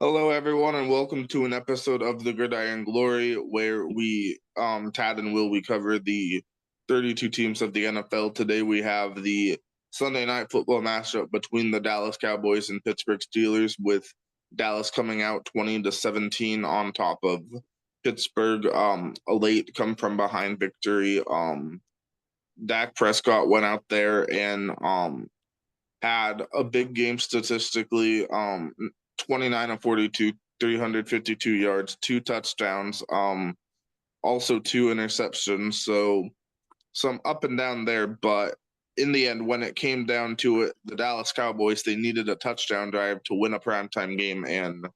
Hello, everyone, and welcome to an episode of the Gridiron Glory, where Tad and Will, we cover the 32 teams of the NFL. Today, we have the Sunday night football matchup between the Dallas Cowboys and Pittsburgh Steelers, with Dallas coming out 20-17 on top of Pittsburgh. A late come from behind victory. Dak Prescott went out there and had a big game statistically. 29 of 42, 352 yards, two touchdowns, also two interceptions. So some up and down there, but in the end, when it came down to it, the Dallas Cowboys, they needed a touchdown drive to win a primetime game, and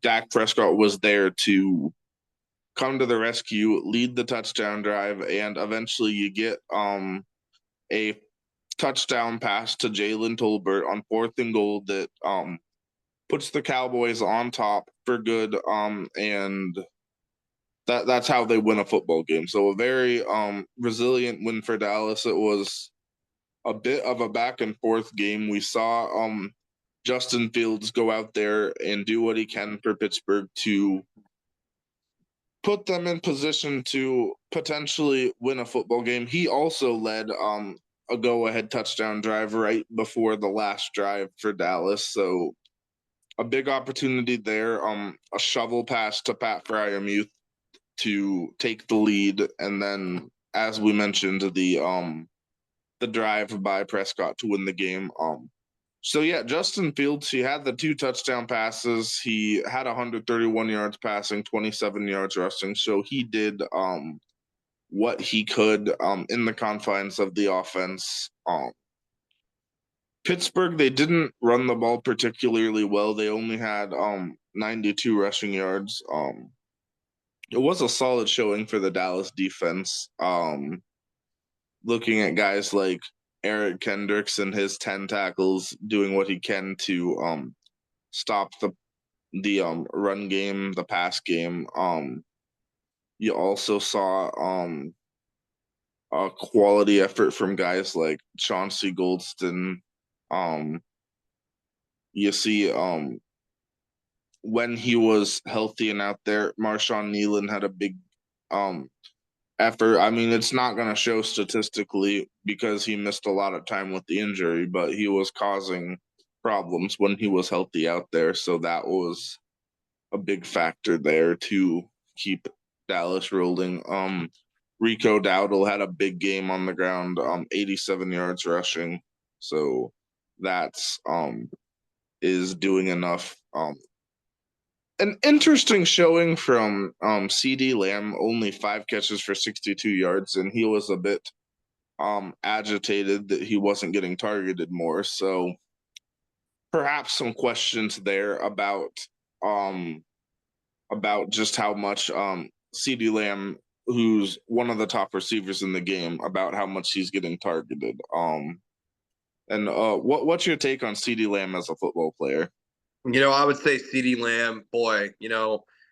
Dak Prescott was there to come to the rescue, lead the touchdown drive, and eventually you get a touchdown pass to Jalen Tolbert on 4th and goal that puts the Cowboys on top for good. And that's how they win a football game. So a very resilient win for Dallas. It was a bit of a back and forth game. We saw Justin Fields go out there and do what he can for Pittsburgh to put them in position to potentially win a football game. He also led a go-ahead touchdown drive right before the last drive for Dallas. So a big opportunity there. A shovel pass to Pat Fryermuth to take the lead, and then, as we mentioned, the drive by Prescott to win the game. So yeah, Justin Fields, he had the two touchdown passes. He had 131 yards passing, 27 yards rushing. So he did what he could in the confines of the offense. Pittsburgh, they didn't run the ball particularly well. They only had 92 rushing yards. It was a solid showing for the Dallas defense. Looking at guys like Eric Kendricks and his 10 tackles, doing what he can to stop the run game, the pass game. You also saw a quality effort from guys like Chauncey Goldston. Um, you see when he was healthy and out there, Marshawn Nealon had a big um effort. I mean, it's not going to show statistically because he missed a lot of time with the injury, but he was causing problems when he was healthy out there. So that was a big factor there to keep Dallas rolling. Rico Dowdle had a big game on the ground, 87 yards rushing. So that's is doing enough. An interesting showing from CD Lamb, only 5 catches for 62 yards, and he was a bit agitated that he wasn't getting targeted more. So perhaps some questions there um about just how much CD Lamb, who's one of the top receivers in the game, about how much he's getting targeted. And what's your take on CD Lamb as a football player? I would say CeeDee Lamb, boy,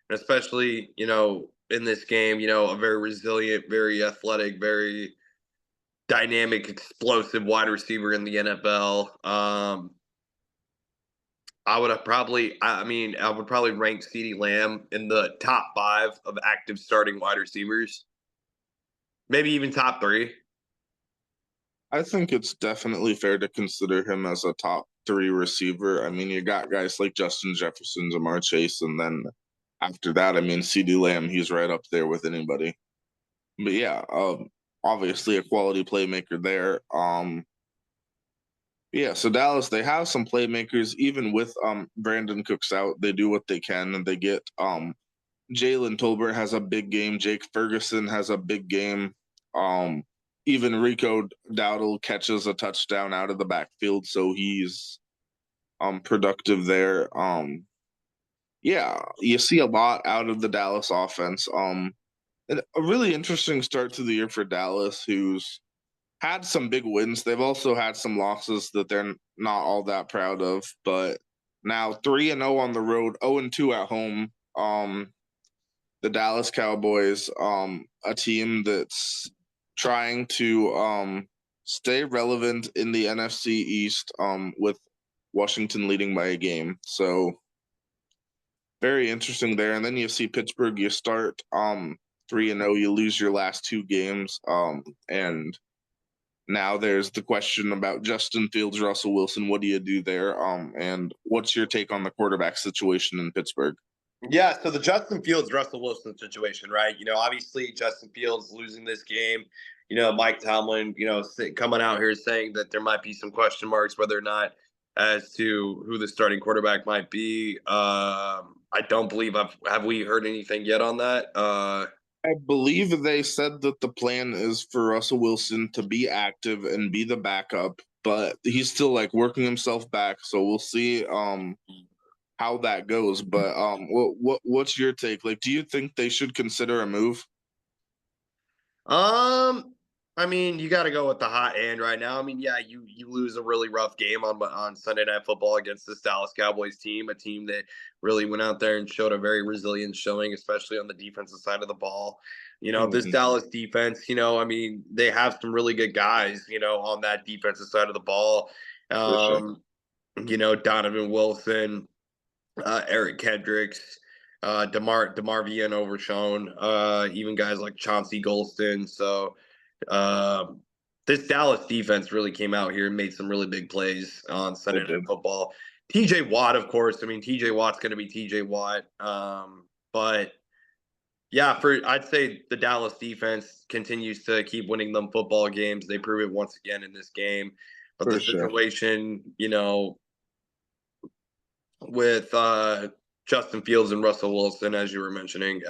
especially, in this game, a very resilient, very athletic, very dynamic, explosive wide receiver in the NFL. I would probably rank CeeDee Lamb in the top 5 of active starting wide receivers, maybe even top 3. I think it's definitely fair to consider him as a top three receiver. I mean, you got guys like Justin Jefferson, Jamar Chase, and then after that, I mean, CD Lamb, he's right up there with anybody. But yeah, obviously a quality playmaker there. Yeah, so Dallas, they have some playmakers, even with Brandon Cooks out, they do what they can, and they get Jalen Tolbert has a big game, Jake Ferguson has a big game. Um, Even Rico Dowdle catches a touchdown out of the backfield, so he's productive there. Yeah, you see a lot out of the Dallas offense. And a really interesting start to the year for Dallas, who's had some big wins. They've also had some losses that they're not all that proud of, but now 3-0 on the road, 0-2 at home. The Dallas Cowboys, a team that's trying to stay relevant in the NFC East, with Washington leading by a game. So very interesting there. And then you see Pittsburgh, you start 3-0, you lose your last two games. And now there's the question about Justin Fields, Russell Wilson. What do you do there? And what's your take on the quarterback situation in Pittsburgh? Yeah, so the Justin Fields, Russell Wilson situation, right? Obviously Justin Fields losing this game. Mike Tomlin, coming out here saying that there might be some question marks whether or not as to who the starting quarterback might be. I don't believe have we heard anything yet on that. I believe they said that the plan is for Russell Wilson to be active and be the backup, but he's still like working himself back. So we'll see how that goes. But what's your take? Like, do you think they should consider a move? Um, I mean, you got to go with the hot hand right now. I mean, yeah, you lose a really rough game on Sunday Night Football against this Dallas Cowboys team, a team that really went out there and showed a very resilient showing, especially on the defensive side of the ball. This Mhm. Dallas defense, I mean, they have some really good guys, on that defensive side of the ball. For sure. Um, Donovan Wilson, Eric Kendricks, DeMarvion Overshone, even guys like Chauncey Golston. So um, this Dallas defense really came out here and made some really big plays on They Sunday Night did. Football. TJ Watt, of course. I mean, TJ Watt's going to be TJ Watt. But yeah, I'd say the Dallas defense continues to keep winning them football games. They prove it once again in this game. But For the sure. situation, with Justin Fields and Russell Wilson, as you were mentioning.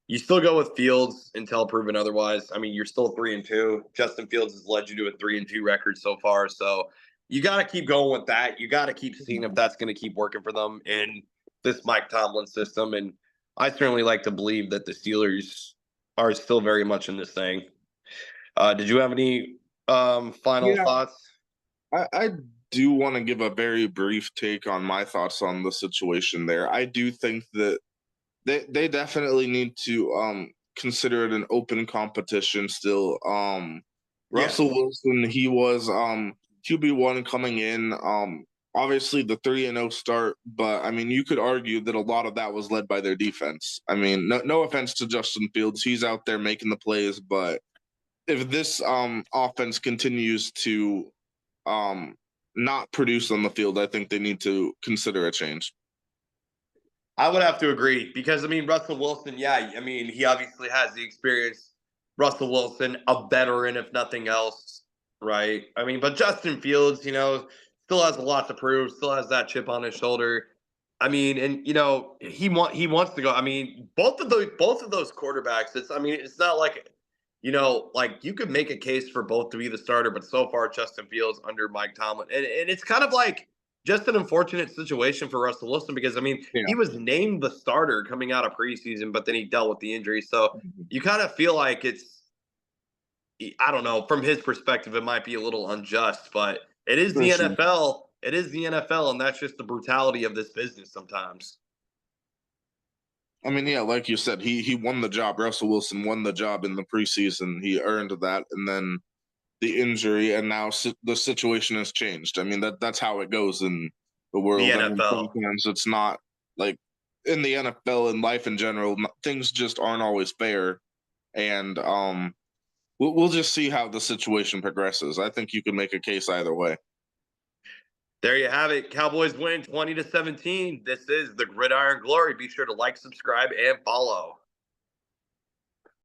You still go with Fields until proven otherwise. I mean, you're still 3-2. Justin Fields has led you to a 3-2 record so far. So you got to keep going with that. You got to keep seeing if that's going to keep working for them in this Mike Tomlin system. And I certainly like to believe that the Steelers are still very much in this thing. Did you have any final Yeah, thoughts? I do want to give a very brief take on my thoughts on the situation there. I do think that they definitely need to consider it an open competition still. Yes. Russell Wilson, he was QB1 coming in. Obviously the 3-0 start, but I mean you could argue that a lot of that was led by their defense. I mean, no offense to Justin Fields, he's out there making the plays, but if this offense continues to um not produce on the field, I think they need to consider a change. I would have to agree because I mean Russell Wilson, yeah, I mean he obviously has the experience. Russell Wilson, a veteran if nothing else, right? I mean, but Justin Fields, still has a lot to prove, still has that chip on his shoulder. I mean, and he wants to go. I mean, both of those quarterbacks. It's not like like you could make a case for both to be the starter, but so far Justin Fields under Mike Tomlin, and it's kind of like just an unfortunate situation for Russell Wilson because I mean Yeah. he was named the starter coming out of preseason, but then he dealt with the injury. So you kind of feel like I don't know, from his perspective, it might be a little unjust, but it is For the sure. NFL. It is the NFL, and that's just the brutality of this business sometimes. I mean, yeah, like you said, he won the job. Russell Wilson won the job in the preseason. He earned that, and then the injury, and now the situation has changed. I mean, that's how it goes in the The world. I mean, NFL. sometimes it's not like in the NFL and life in general. Things just aren't always fair, and we'll just see how the situation progresses. I think you can make a case either way. There you have it. Cowboys win 20-17. This is the Gridiron Glory. Be sure to like, subscribe, and follow.